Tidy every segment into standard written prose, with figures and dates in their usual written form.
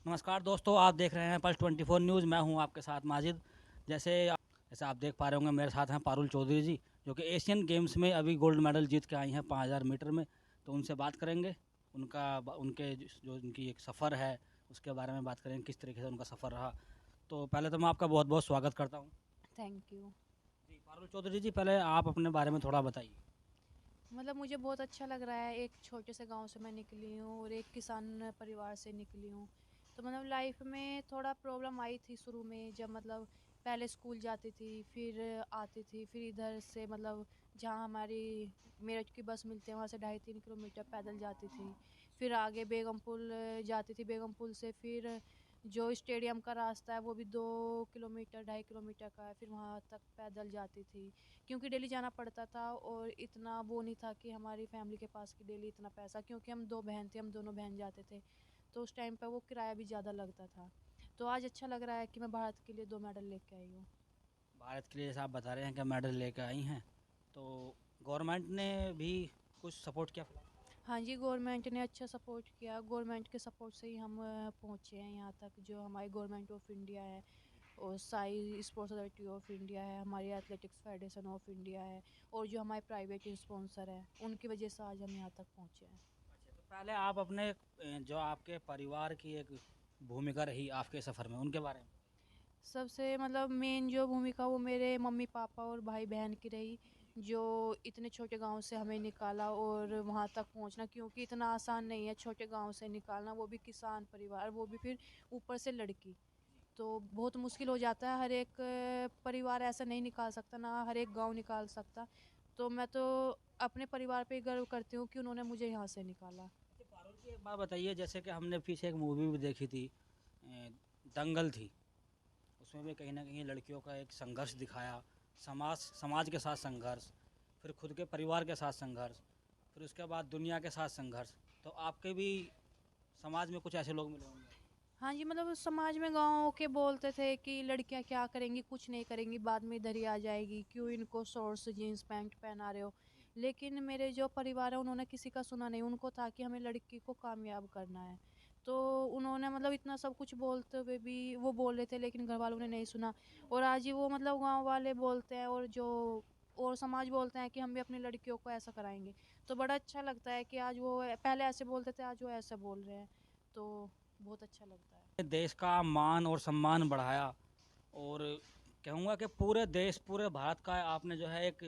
नमस्कार दोस्तों, आप देख रहे हैं पल्स 24 न्यूज़। मैं हूं आपके साथ माजिद। जैसे आप देख पा रहे होंगे, मेरे साथ हैं पारुल चौधरी जी, जो कि एशियन गेम्स में अभी गोल्ड मेडल जीत के आई हैं 5000 मीटर में। तो उनसे बात करेंगे, उनके जो उनकी एक सफ़र है उसके बारे में बात करेंगे, किस तरीके से उनका सफ़र रहा। तो पहले तो मैं आपका बहुत बहुत स्वागत करता हूँ। Thank you. जी पारुल चौधरी जी, पहले आप अपने बारे में थोड़ा बताइए। मतलब मुझे बहुत अच्छा लग रहा है, एक छोटे से गांव से मैं निकली हूँ और एक किसान परिवार से निकली हूँ। तो मतलब लाइफ में थोड़ा प्रॉब्लम आई थी शुरू में, जब मतलब पहले स्कूल जाती थी, फिर आती थी, फिर इधर से मतलब जहाँ हमारी मेरठ की बस मिलती है वहाँ से 2.5-3 किलोमीटर पैदल जाती थी। फिर आगे बेगमपुल जाती थी, बेगमपुल से फिर जो स्टेडियम का रास्ता है वो भी 2 किलोमीटर 2.5 किलोमीटर का है, फिर वहाँ तक पैदल जाती थी क्योंकि डेली जाना पड़ता था। और इतना वो नहीं था कि हमारी फैमिली के पास कि डेली इतना पैसा, क्योंकि हम दो बहन थे, हम दोनों बहन जाते थे, तो उस टाइम पे वो किराया भी ज़्यादा लगता था। तो आज अच्छा लग रहा है कि मैं भारत के लिए 2 मेडल लेके आई हूँ। भारत के लिए जैसे आप बता रहे हैं कि मेडल लेकर आई हैं, तो गवर्नमेंट ने भी कुछ सपोर्ट किया? हाँ जी, गवर्नमेंट ने अच्छा सपोर्ट किया, गवर्नमेंट के सपोर्ट से ही हम पहुँचे हैं यहाँ तक। जो हमारी गवर्नमेंट ऑफ इंडिया है और Sai sports authority of India है, हमारी एथलेटिक्स फेडरेशन ऑफ इंडिया है, और जो हमारे प्राइवेट स्पॉन्सर है, उनकी वजह से आज हम यहाँ तक पहुँचे हैं। अच्छा, तो पहले आप अपने जो आपके परिवार की एक भूमिका रही आपके सफ़र में, उनके बारे में बताइए। सबसे मतलब मेन जो भूमिका वो मेरे मम्मी पापा और भाई बहन की रही, जो इतने छोटे गांव से हमें निकाला और वहां तक पहुंचना, क्योंकि इतना आसान नहीं है छोटे गांव से निकालना, वो भी किसान परिवार, वो भी फिर ऊपर से लड़की। तो बहुत मुश्किल हो जाता है, हर एक परिवार ऐसा नहीं निकाल सकता, ना हर एक गांव निकाल सकता। तो मैं तो अपने परिवार पे गर्व करती हूँ कि उन्होंने मुझे यहाँ से निकाला। अच्छा पारुल जी, एक बात बताइए, जैसे कि हमने पीछे एक मूवी भी देखी थी, दंगल थी। उसमें भी कहीं ना कहीं लड़कियों का एक संघर्ष दिखाया, समाज समाज के साथ संघर्ष, फिर खुद के परिवार के साथ संघर्ष, फिर उसके बाद दुनिया के साथ संघर्ष। तो आपके भी समाज में कुछ ऐसे लोग मिले होंगे। हाँ जी, मतलब समाज में गाँव के बोलते थे कि लड़कियां क्या करेंगी, कुछ नहीं करेंगी, बाद में इधर ही आ जाएगी, क्यों इनको शॉर्ट्स जीन्स पैंट पहना रहे हो। लेकिन मेरे जो परिवार है उन्होंने किसी का सुना नहीं, उनको था कि हमें लड़की को कामयाब करना है। तो उन्होंने मतलब इतना सब कुछ बोलते हुए भी वो बोल रहे थे, लेकिन घर वालों ने नहीं सुना। और आज ही वो मतलब गाँव वाले बोलते हैं और समाज बोलते हैं कि हम भी अपनी लड़कियों को ऐसा कराएंगे। तो बड़ा अच्छा लगता है कि आज वो पहले ऐसे बोलते थे, आज वो ऐसे बोल रहे हैं। तो बहुत अच्छा लगता है। देश का मान और सम्मान बढ़ाया, और कहूँगा कि पूरे देश, पूरे भारत का आपने जो है एक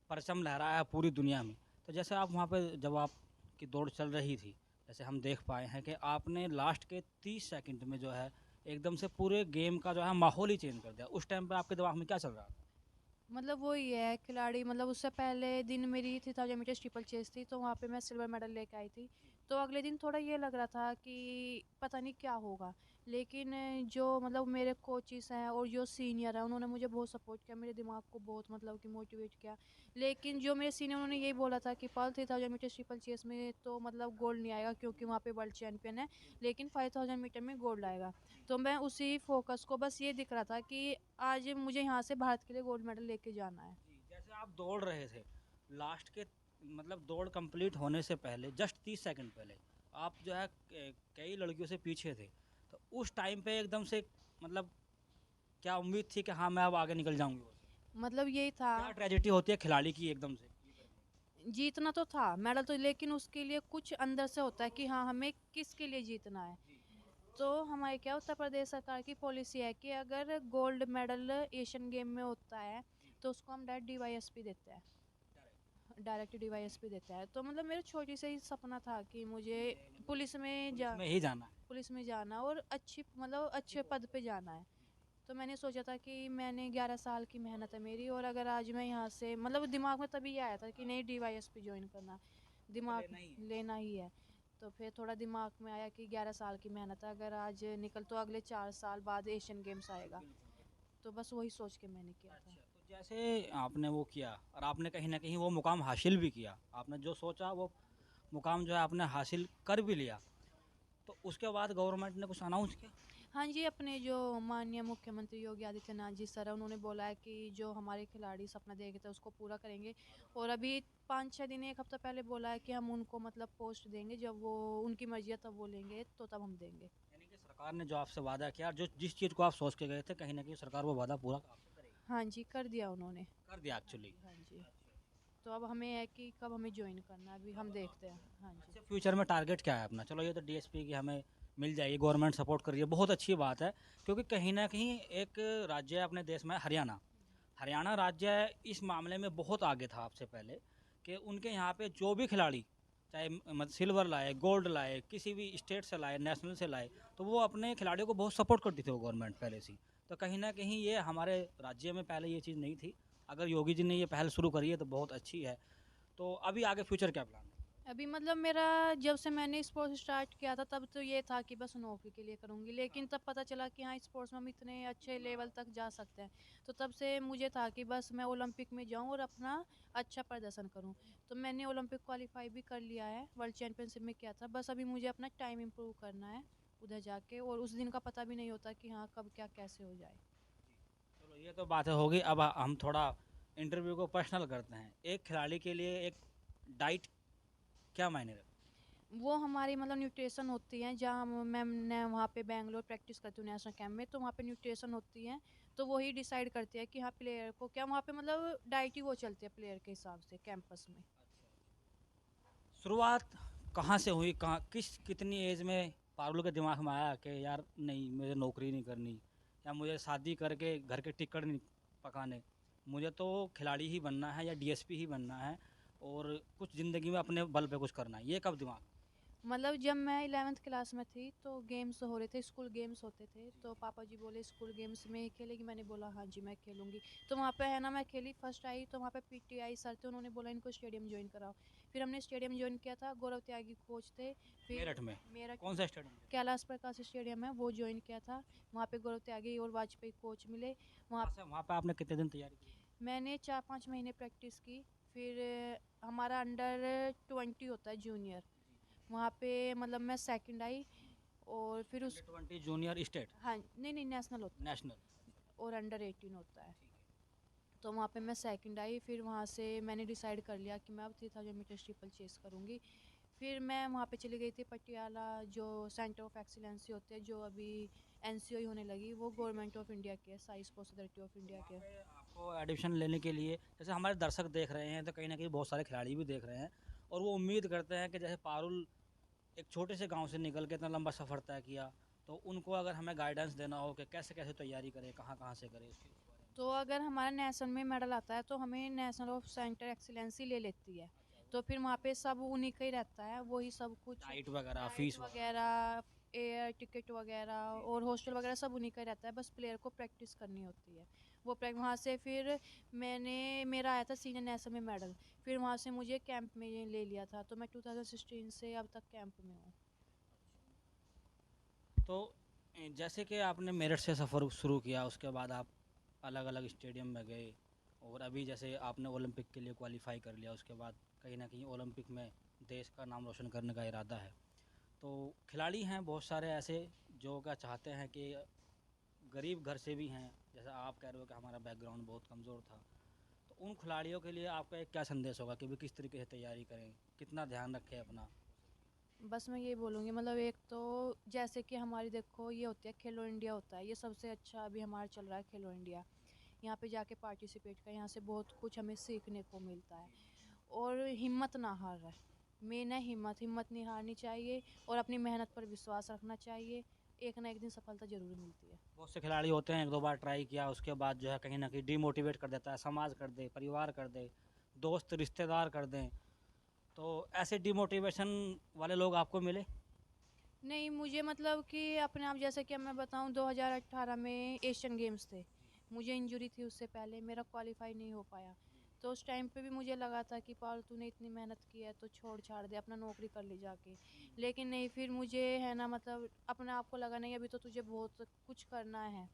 परचम लहराया पूरी दुनिया में। तो जैसे आप वहाँ पे जब आपकी दौड़ चल रही थी, जैसे हम देख पाए हैं कि आपने लास्ट के 30 सेकंड में जो है एकदम से पूरे गेम का जो है माहौल ही चेंज कर दिया। उस टाइम पे आपके दिमाग में क्या चल रहा था? मतलब वही है खिलाड़ी, मतलब उससे पहले दिन मेरी 3000 मीटर ट्रिपल चेस थी, तो वहाँ पे मैं सिल्वर मेडल लेके आई थी। तो अगले दिन थोड़ा ये लग रहा था कि पता नहीं क्या होगा। लेकिन जो मतलब मेरे कोचिस हैं और जो सीनियर हैं उन्होंने मुझे बहुत सपोर्ट किया, मेरे दिमाग को बहुत मतलब कि मोटिवेट किया। लेकिन जो मेरे सीनियर उन्होंने यही बोला था कि पाल 3000 मीटर ट्रिपल चेस में तो मतलब गोल्ड नहीं आएगा, क्योंकि वहाँ पे वर्ल्ड चैंपियन है, लेकिन 5000 मीटर में गोल्ड आएगा। तो मैं उसी फोकस को, बस ये दिख रहा था कि आज मुझे यहाँ से भारत के लिए गोल्ड मेडल लेके जाना है। जी, जैसे आप दौड़ रहे थे, लास्ट के मतलब दौड़ कंप्लीट होने से पहले जस्ट 30 सेकंड पहले आप जो है कई लड़कियों से पीछे थे। तो उस टाइम पे एकदम से मतलब क्या उम्मीद थी कि हाँ मैं अब आगे निकल जाऊंगी वो से? मतलब यही था। क्या ट्रेजेडी होती है खिलाड़ी की एकदम से ये करने जीतना तो था मेडल तो, लेकिन उसके लिए कुछ अंदर से होता है कि हाँ हमें किसके लिए जीतना है। की? जी। तो हमारे क्या उत्तर प्रदेश सरकार की पॉलिसी है कि अगर गोल्ड मेडल एशियन गेम में होता है जी। तो उसको हम डायरेक्ट डीवाईएसपी देते हैं। करेक्ट। डायरेक्ट डीवाईएसपी देता है। तो मतलब मेरा छोटी से ही सपना था कि मुझे मुझे मतलब पुलिस में पुलिस जा में ही जाना है। पुलिस में जाना और अच्छी मतलब अच्छी अच्छे पोस्ट पद पे। पे जाना है। जी। तो मैंने सोचा था कि मैंने 11 साल की मेहनत है मेरी, और अगर आज मैं यहाँ से मतलब दिमाग में तभी ये आया था कि नहीं डीवाईएसपी ज्वाइन करना, आपको दिमाग लेना ही है। लेना ही है। तो फिर थोड़ा दिमाग में आया कि 11 साल की मेहनत है, अगर आज निकल तो अगले 4 साल बाद एशियन गेम्स आएगा। बिल्कुल बिल्कुल। तो बस वही सोच के मैंने किया था। अच्छा, तो जैसे आपने वो किया और आपने कहीं न कहीं वो मुकाम हासिल भी किया। आपने जो सोचा वो मुकाम जो है आपने हासिल कर भी लिया। तो उसके बाद गवर्नमेंट ने कुछ अनाउंस किया? हाँ जी, अपने जो माननीय मुख्यमंत्री योगी आदित्यनाथ जी सर है, उन्होंने बोला है कि जो हमारे खिलाड़ी सपना देखे थे उसको पूरा करेंगे। और अभी 5-6 दिन, एक हफ्ता पहले बोला है कि हम उनको मतलब पोस्ट देंगे, जब वो उनकी मर्जी है तब वो लेंगे तो तब हम देंगे। यानी कि सरकार ने जो आपसे वादा किया, जो जिस चीज़ को आप सोच के गए थे, कहीं न कहीं सरकार वो वादा पूरा आपसे करेगी। हाँ जी, कर दिया उन्होंने। कर दिया हाँ एक्चुअली। जी, हाँ जी। तो अब हमें है कि कब हमें जॉइन करना है, अभी हम देखते हैं। हाँ जी। अच्छा, फ्यूचर में टारगेट क्या है अपना? चलो ये तो डीएसपी की हमें मिल जाएगी, गवर्नमेंट सपोर्ट कर रही है, बहुत अच्छी बात है। क्योंकि कहीं न कहीं एक राज्य है अपने देश में हरियाणा। हरियाणा राज्य इस मामले में बहुत आगे था आपसे पहले, कि उनके यहाँ पे जो भी खिलाड़ी, चाहे सिल्वर लाए, गोल्ड लाए, किसी भी स्टेट से लाए, नेशनल से लाए, तो वो अपने खिलाड़ियों को बहुत सपोर्ट करती थी वो गवर्नमेंट पहले से ही। तो कहीं न कहीं ये हमारे राज्य में पहले ये चीज़ नहीं थी। अगर योगी जी ने ये पहल शुरू करी है तो बहुत अच्छी है। तो अभी आगे फ्यूचर क्या प्लान है? अभी मतलब मेरा जब से मैंने स्पोर्ट्स स्टार्ट किया था तब तो ये था कि बस नौकरी के लिए करूँगी, लेकिन तब पता चला कि हाँ स्पोर्ट्स में हम इतने अच्छे लेवल तक जा सकते हैं। तो तब से मुझे था कि बस मैं ओलंपिक में जाऊँ और अपना अच्छा प्रदर्शन करूँ। तो मैंने ओलंपिक क्वालिफाई भी कर लिया है, वर्ल्ड चैंपियनशिप में किया था। बस अभी मुझे अपना टाइम इम्प्रूव करना है उधर जाके, और उस दिन का पता भी नहीं होता कि हाँ कब क्या कैसे हो जाए। चलो ये तो बातें होगी। अब हम थोड़ा इंटरव्यू को पर्सनल करते हैं। एक खिलाड़ी के लिए एक डाइट क्या मायने रखती वो हमारी मतलब न्यूट्रिशन होती है, जहाँ मैं वहाँ पे बैंगलोर प्रैक्टिस करती हूँ नेशनल कैंप में, तो वहाँ पे न्यूट्रिशन होती है। तो वही डिसाइड करती है कि हाँ प्लेयर को क्या, वहाँ पे मतलब डाइट ही वो चलती है प्लेयर के हिसाब से कैंपस में। है? शुरुआत कहाँ से हुई, कहाँ किस कितनी एज में पारुल के दिमाग में आया कि यार नहीं मुझे नौकरी नहीं करनी, या मुझे शादी करके घर के टिकट नहीं पकाने, मुझे तो खिलाड़ी ही बनना है या डीएसपी ही बनना है, और कुछ ज़िंदगी में अपने बल पे कुछ करना है, ये कब दिमाग में? मतलब जब मैं 11th क्लास में थी तो गेम्स हो रहे थे, स्कूल गेम्स होते थे, तो पापा जी बोले स्कूल गेम्स में खेलेगी, मैंने बोला हाँ जी मैं खेलूंगी। तो वहाँ पे है ना मैं खेली, फर्स्ट आई, तो वहाँ पे पीटीआई सर थे, उन्होंने बोला इनको स्टेडियम ज्वाइन कराओ। फिर हमने स्टेडियम ज्वाइन किया था, गौरव त्यागी कोच थे। फिर मेरठ में? मेरठ कौन में सा स्टेडियम? कैलाश प्रकाश स्टेडियम है, वो ज्वाइन किया था। वहाँ पे गौरव त्यागी और वाजपेयी कोच मिले। वहाँ वहाँ पे आपने कितने दिन तैयारी की? मैंने 4-5 महीने प्रैक्टिस की। फिर हमारा अंडर 20 होता है जूनियर, वहाँ पे मतलब मैं सेकंड आई। और फिर उस अंडर 20 जूनियर स्टेट? हाँ नहीं नहीं नेशनल होता है, नेशनल? और अंडर 18 होता है। ठीक है। तो वहाँ पे मैं सेकंड आई, फिर वहाँ से मैंने डिसाइड कर लिया कि मैं अब 3000 मीटर स्टीपल चेस करूँगी। फिर मैं वहाँ पे चली गई थी पटियाला, जो सेंटर ऑफ एक्सीलेंसी होते हैं, जो अभी एनसीओ होने लगी, वो गवर्नमेंट ऑफ इंडिया के है, साई स्पोर्ट्स अथॉरिटी ऑफ तो इंडिया वहाँ के। पे आपको एडमिशन लेने के लिए, जैसे हमारे दर्शक देख रहे हैं तो कहीं ना कहीं बहुत सारे खिलाड़ी भी देख रहे हैं, और वो उम्मीद करते हैं कि जैसे पारुल एक छोटे से गांव से निकल के इतना लंबा सफ़र तय किया, तो उनको अगर हमें गाइडेंस देना हो कि कैसे कैसे तैयारी करें, कहाँ कहाँ से करें, उसके उस बारे में। तो अगर हमारा नेशनल में मेडल आता है तो हमें नेशनल ऑफ सेंटर एक्सीलेंसी ले लेती है। अच्छा, तो फिर वहाँ पे सब उन्हीं का ही रहता है, वही सब कुछ, डाइट वगैरह, डाइट फीस वगैरह? वगैरह, एयर टिकट वगैरह और हॉस्टल वगैरह सब उन्हीं का ही रहता है, बस प्लेयर को प्रैक्टिस करनी होती है। वो वहाँ से फिर मेरा आया था सीनियर नेशनल में मेडल। फिर वहाँ से मुझे कैंप में ले लिया था, तो मैं 2016 से अब तक कैंप में हूँ। तो जैसे कि आपने मेरठ से सफ़र शुरू किया, उसके बाद आप अलग अलग स्टेडियम में गए, और अभी जैसे आपने ओलंपिक के लिए क्वालिफाई कर लिया, उसके बाद कहीं ना कहीं ओलंपिक में देश का नाम रोशन करने का इरादा है। तो खिलाड़ी हैं बहुत सारे ऐसे जो क्या चाहते हैं कि गरीब घर से भी हैं, जैसा आप कह रहे हो कि हमारा बैकग्राउंड बहुत कमज़ोर था, तो उन खिलाड़ियों के लिए आपका एक क्या संदेश होगा कि वे किस तरीके से तैयारी करें, कितना ध्यान रखें अपना? बस मैं ये बोलूँगी, मतलब एक तो जैसे कि हमारी देखो ये होती है खेलो इंडिया होता है, ये सबसे अच्छा अभी हमारा चल रहा है खेलो इंडिया। यहाँ पे जाके पार्टिसिपेट करें, यहाँ से बहुत कुछ हमें सीखने को मिलता है। और हिम्मत ना हार रहा है, मेन है हिम्मत, हिम्मत नहीं हारनी चाहिए और अपनी मेहनत पर विश्वास रखना चाहिए। एक ना एक दिन सफलता ज़रूर मिलती है। बहुत से खिलाड़ी होते हैं एक दो बार ट्राई किया, उसके बाद जो है कहीं ना कहीं डीमोटिवेट कर देता है, समाज कर दे, परिवार कर दे, दोस्त रिश्तेदार कर दें, तो ऐसे डीमोटिवेशन वाले लोग आपको मिले? नहीं मुझे मतलब कि अपने आप, जैसे कि मैं बताऊँ 2018 में एशियन गेम्स थे, मुझे इंजरी थी, उससे पहले मेरा क्वालिफाई नहीं हो पाया। तो उस टाइम पे भी मुझे लगा था कि पाल तूने इतनी मेहनत की है तो छोड़ छाड़ दे, अपना नौकरी कर ले जाके। लेकिन नहीं, फिर मुझे है ना मतलब अपने आप को लगा नहीं अभी तो तुझे बहुत कुछ करना है।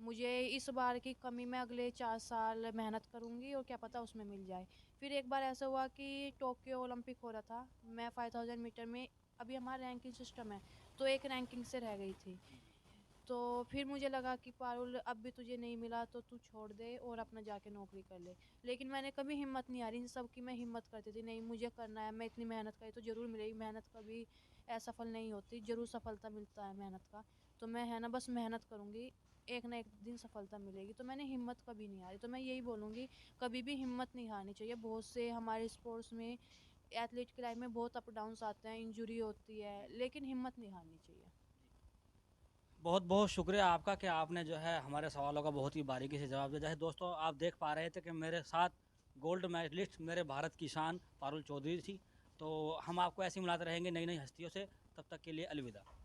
मुझे इस बार की कमी मैं अगले 4 साल मेहनत करूँगी और क्या पता उसमें मिल जाए। फिर एक बार ऐसा हुआ कि टोक्यो ओलंपिक हो रहा था, मैं 5000 मीटर में, अभी हमारा रैंकिंग सिस्टम है, तो एक रैंकिंग से रह गई थी। तो फिर मुझे लगा कि पारुल अब भी तुझे नहीं मिला तो तू छोड़ दे और अपना जाके नौकरी कर ले। लेकिन मैंने कभी हिम्मत नहीं हारी, इन सब की मैं हिम्मत करती थी, नहीं मुझे करना है, मैं इतनी मेहनत करी तो ज़रूर मिलेगी, मेहनत कभी असफल नहीं होती, ज़रूर सफलता मिलता है मेहनत का। तो मैं है ना बस मेहनत करूँगी, एक ना एक दिन सफलता मिलेगी। तो मैंने हिम्मत कभी नहीं हारी, तो मैं यही बोलूँगी कभी भी हिम्मत नहीं हारनी चाहिए। बहुत से हमारे स्पोर्ट्स में, एथलीट की लाइफ में बहुत अप डाउन्स आते हैं, इंजरी होती है, लेकिन हिम्मत नहीं हारनी चाहिए। बहुत बहुत शुक्रिया आपका कि आपने जो है हमारे सवालों का बहुत ही बारीकी से जवाब दिया। जैसे दोस्तों आप देख पा रहे थे कि मेरे साथ गोल्ड मेडलिस्ट मेरे भारत की शान पारुल चौधरी थी। तो हम आपको ऐसे ही मिलाते रहेंगे नई नई हस्तियों से। तब तक के लिए अलविदा।